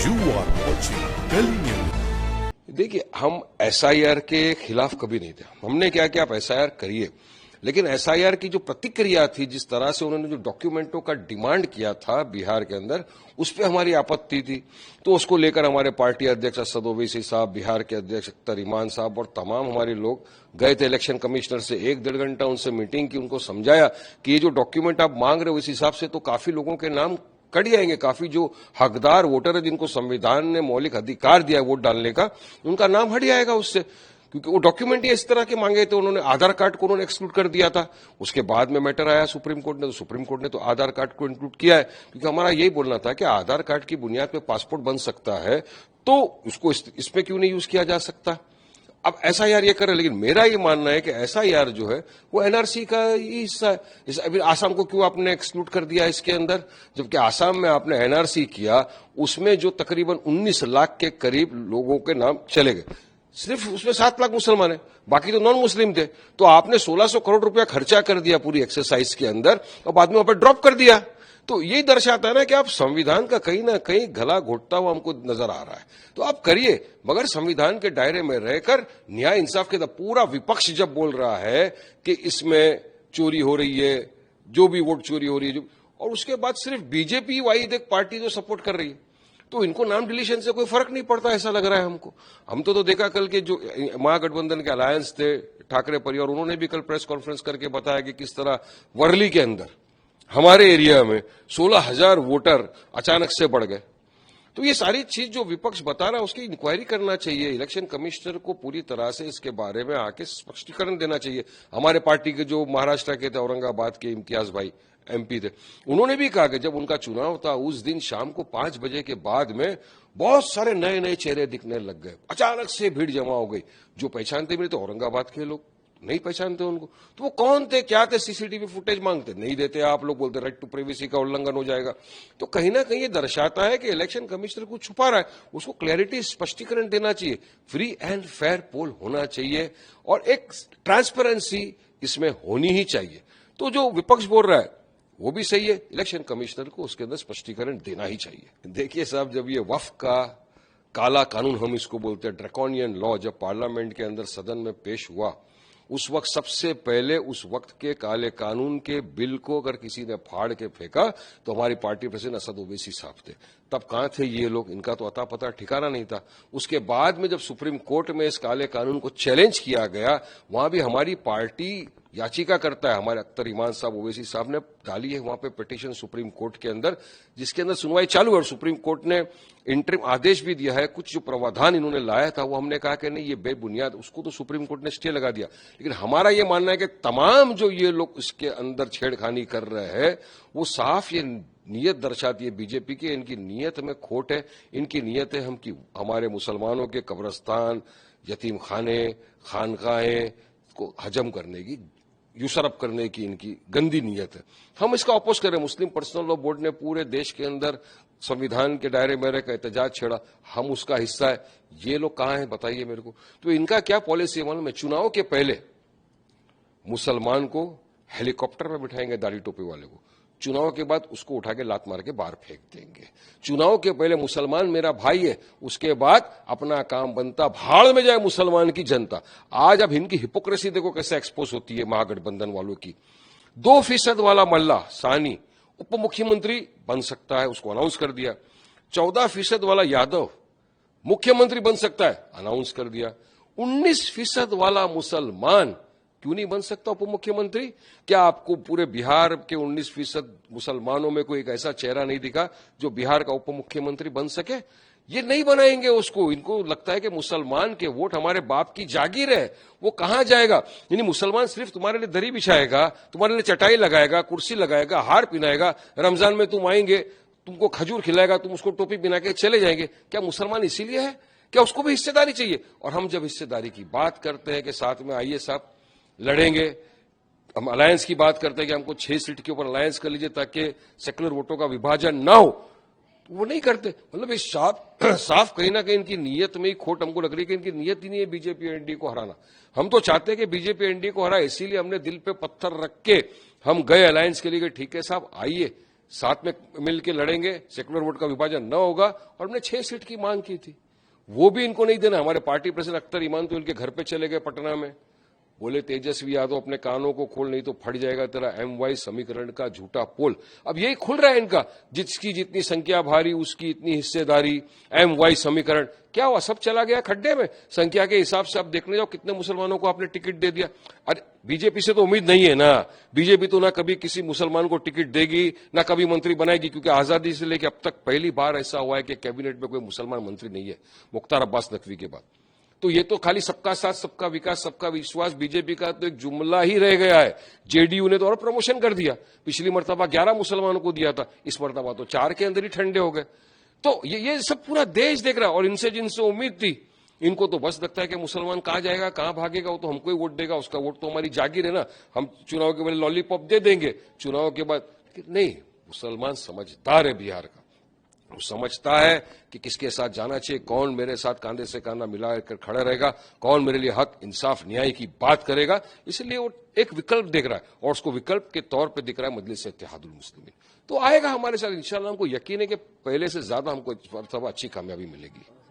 You are watching Delhi News. देखिए, हम SIR के खिलाफ कभी नहीं थे। हमने क्या किया, आप एसआईआर करिए, लेकिन एसआईआर की जो प्रतिक्रिया थी, जिस तरह से उन्होंने जो डॉक्यूमेंटों का डिमांड किया था बिहार के अंदर, उस पर हमारी आपत्ति थी। तो उसको लेकर हमारे पार्टी अध्यक्ष असद ओवैसी साहब, बिहार के अध्यक्ष अख्तर इमान साहब और तमाम हमारे लोग गए थे इलेक्शन कमिश्नर से। 1-1.5 घंटा उनसे मीटिंग की, उनको समझाया कि ये जो डॉक्यूमेंट आप मांग रहे हो, इस हिसाब से तो काफी लोगों के नाम कट जाएंगे। काफी जो हकदार वोटर है, जिनको संविधान ने मौलिक अधिकार दिया है वोट डालने का, उनका नाम हट जाएगा उससे, क्योंकि वो डॉक्यूमेंट ही इस तरह के मांगे थे। उन्होंने आधार कार्ड को उन्होंने एक्सक्लूड कर दिया था। उसके बाद में मैटर आया सुप्रीम कोर्ट ने, तो सुप्रीम कोर्ट ने तो आधार कार्ड को इंक्लूड किया है, क्योंकि हमारा यही बोलना था कि आधार कार्ड की बुनियाद पर पासपोर्ट बन सकता है, तो उसको इसमें क्यों नहीं यूज किया जा सकता। अब एसआईआर ये कर रहे, लेकिन मेरा ये मानना है कि एसआईआर जो है वो एनआरसी का ही हिस्सा है। अभी आसाम को क्यों आपने एक्सक्लूड कर दिया इसके अंदर, जबकि आसाम में आपने एनआरसी किया, उसमें जो तकरीबन 19 लाख के करीब लोगों के नाम चले गए, सिर्फ उसमें 7 लाख मुसलमान है, बाकी तो नॉन मुस्लिम थे। तो आपने 1600 करोड़ रुपया खर्चा कर दिया पूरी एक्सरसाइज के अंदर, और बाद में वहां पर ड्रॉप कर दिया। तो ये दर्शाता है ना कि आप संविधान का कहीं ना कहीं गला घोटता हुआ हमको नजर आ रहा है। तो आप करिए, मगर संविधान के दायरे में रहकर न्याय इंसाफ के। पूरा विपक्ष जब बोल रहा है कि इसमें चोरी हो रही है, जो भी वोट चोरी हो रही है, और उसके बाद सिर्फ बीजेपी वाहिद एक पार्टी जो सपोर्ट कर रही है, तो इनको नाम डिलीशन से कोई फर्क नहीं पड़ता, ऐसा लग रहा है हमको। हम तो देखा कल के जो महागठबंधन के अलायंस थे, ठाकरे परिवार, उन्होंने भी कल प्रेस कॉन्फ्रेंस करके बताया कि किस तरह वर्ली के अंदर हमारे एरिया में 16,000 वोटर अचानक से बढ़ गए। तो ये सारी चीज जो विपक्ष बता रहा है, उसकी इंक्वायरी करना चाहिए। इलेक्शन कमिश्नर को पूरी तरह से इसके बारे में आके स्पष्टीकरण देना चाहिए। हमारे पार्टी के जो महाराष्ट्र के थे, औरंगाबाद के इम्तियाज भाई एमपी थे, उन्होंने भी कहा कि जब उनका चुनाव था उस दिन शाम को 5 बजे के बाद में बहुत सारे नए नए चेहरे दिखने लग गए, अचानक से भीड़ जमा हो गई। जो पहचानते भी तो औरंगाबाद के लोग नहीं पहचानते उनको, तो वो कौन थे, क्या थे, सीसीटीवी फुटेज मांगते नहीं देते, आप लोग बोलते राइट टू प्राइवेसी का उल्लंघन हो जाएगा। तो कहीं ना कहीं ये दर्शाता है कि इलेक्शन कमिश्नर को छुपा रहा है, उसको क्लैरिटी, स्पष्टीकरण देना चाहिए। फ्री एंड फेयर पोल होना चाहिए और एक ट्रांसपेरेंसी इसमें होनी ही चाहिए। तो जो विपक्ष बोल रहा है वो भी सही है, इलेक्शन कमिश्नर को उसके अंदर स्पष्टीकरण देना ही चाहिए। देखिए साहब, जब ये वक्फ का काला कानून, हम इसको बोलते हैं ड्रैकोनियन लॉ, जब पार्लियामेंट के अंदर सदन में पेश हुआ, उस वक्त सबसे पहले उस वक्त के काले कानून के बिल को अगर किसी ने फाड़ के फेंका तो हमारी पार्टी प्रेसिडेंट असद ओवैसी साहब थे। तब कहां थे ये लोग, इनका तो अता पता ठिकाना नहीं था। उसके बाद में जब सुप्रीम कोर्ट में इस काले कानून को चैलेंज किया गया, वहां भी हमारी पार्टी याचिका करता है, हमारे अख्तर इमान साहब, ओवैसी साहब ने डाली है वहां पे पिटीशन सुप्रीम कोर्ट के अंदर, जिसके अंदर सुनवाई चालू है और सुप्रीम कोर्ट ने इंटरिम आदेश भी दिया है। कुछ जो प्रावधान इन्होंने लाया था वो हमने कहा कि नहीं, ये बेबुनियाद, उसको तो सुप्रीम कोर्ट ने स्टे लगा दिया। लेकिन हमारा ये मानना है कि तमाम जो ये लोग इसके अंदर छेड़खानी कर रहे हैं, वो साफ ये नीयत दर्शाती है बीजेपी की, इनकी नीयत में खोट है। इनकी नीयत है हमारे मुसलमानों के कब्रस्तान, यतीम खाने, खानकाहें को हजम करने की, यूसरप करने की इनकी गंदी नीयत है। हम इसका अपोज करें। मुस्लिम पर्सनल लॉ बोर्ड ने पूरे देश के अंदर संविधान के दायरे में रहकर एहतजाज छेड़ा, हम उसका हिस्सा है। ये लोग कहां हैं बताइए मेरे को। तो इनका क्या पॉलिसी है मालूम है? चुनाव के पहले मुसलमान को हेलीकॉप्टर में बिठाएंगे, दाढ़ी टोपी वाले को, चुनाव के बाद उसको उठा के लात मार के बाहर फेंक देंगे। चुनाव के पहले मुसलमान मेरा भाई है, उसके बाद अपना काम बनता, भाड़ में जाए मुसलमान की जनता। आज अब इनकी हिपोक्रेसी देखो कैसे एक्सपोज होती है महागठबंधन वालों की। 2% वाला मल्ला सानी उप मुख्यमंत्री बन सकता है, उसको अनाउंस कर दिया। 14% वाला यादव मुख्यमंत्री बन सकता है, अनाउंस कर दिया। 19% वाला मुसलमान क्यों नहीं बन सकता उप मुख्यमंत्री? क्या आपको पूरे बिहार के 19% मुसलमानों में कोई एक ऐसा चेहरा नहीं दिखा जो बिहार का उप मुख्यमंत्री बन सके? ये नहीं बनाएंगे उसको। इनको लगता है कि मुसलमान के वोट हमारे बाप की जागीर है, वो कहां जाएगा। यानी मुसलमान सिर्फ तुम्हारे लिए दरी बिछाएगा, तुम्हारे लिए चटाई लगाएगा, कुर्सी लगाएगा, हार पहनाएगा, रमजान में तुम आएंगे, तुमको खजूर खिलाएगा, तुम उसको टोपी पहना के चले जाएंगे। क्या मुसलमान इसीलिए है? क्या उसको भी हिस्सेदारी चाहिए? और हम जब हिस्सेदारी की बात करते हैं कि साथ में आइए साहब लड़ेंगे, हम अलायंस की बात करते हैं कि हमको 6 सीट के ऊपर अलायंस कर लीजिए ताकि सेक्युलर वोटों का विभाजन ना हो, वो नहीं करते। मतलब इस साफ कहीं ना कहीं इनकी नीयत में ही खोट हमको लग रही है कि इनकी नीयत ही नहीं है बीजेपी और एनडीए को हराना। हम तो चाहते हैं कि बीजेपी एनडीए को हराए, इसीलिए हमने दिल पे पत्थर रख के हम गए अलायंस के लिए। ठीक है साहब, आइए साथ में मिल के लड़ेंगे, सेकुलर वोट का विभाजन न होगा, और हमने 6 सीट की मांग की थी, वो भी इनको नहीं देना। हमारे पार्टी प्रेसिडेंट अख्तर ईमान तो इनके घर पे चले गए पटना में, बोले तेजस्वी यादव अपने कानों को खोल, नहीं तो फट जाएगा तेरा MY समीकरण का झूठा पोल। अब यही खुल रहा है इनका, जिसकी जितनी संख्या भारी उसकी इतनी हिस्सेदारी, MY समीकरण। क्या हुआ, सब चला गया खड्डे में। संख्या के हिसाब से आप देखने जाओ कितने मुसलमानों को आपने टिकट दे दिया। अरे बीजेपी से तो उम्मीद नहीं है ना, बीजेपी तो ना कभी किसी मुसलमान को टिकट देगी ना कभी मंत्री बनाएगी, क्योंकि आजादी से लेकर अब तक पहली बार ऐसा हुआ है कि कैबिनेट में कोई मुसलमान मंत्री नहीं है, मुख्तार अब्बास नकवी के बाद। तो ये तो खाली सबका साथ सबका विकास सबका विश्वास बीजेपी का तो एक जुमला ही रह गया है। जेडीयू ने तो और प्रमोशन कर दिया, पिछली मर्तबा 11 मुसलमानों को दिया था, इस मर्तबा तो 4 के अंदर ही ठंडे हो गए। तो ये सब पूरा देश देख रहा है, और इनसे जिनसे उम्मीद थी, इनको तो बस लगता है कि मुसलमान कहां जाएगा कहां भागेगा, वो तो हमको ही वोट देगा, उसका वोट तो हमारी जागीर है ना, हम चुनाव के पहले लॉलीपॉप दे देंगे, चुनाव के बाद नहीं। मुसलमान समझदार है बिहार का, वो समझता है कि किसके साथ जाना चाहिए, कौन मेरे साथ कांधे से कांधा मिलाकर खड़ा रहेगा, कौन मेरे लिए हक इंसाफ न्याय की बात करेगा। इसलिए वो एक विकल्प देख रहा है, और उसको विकल्प के तौर पे दिख रहा है मजलिस इत्तेहादुल मुस्लिमीन। तो आएगा हमारे साथ इंशाल्लाह, हमको यकीन है कि पहले से ज्यादा हमको अच्छी कामयाबी मिलेगी।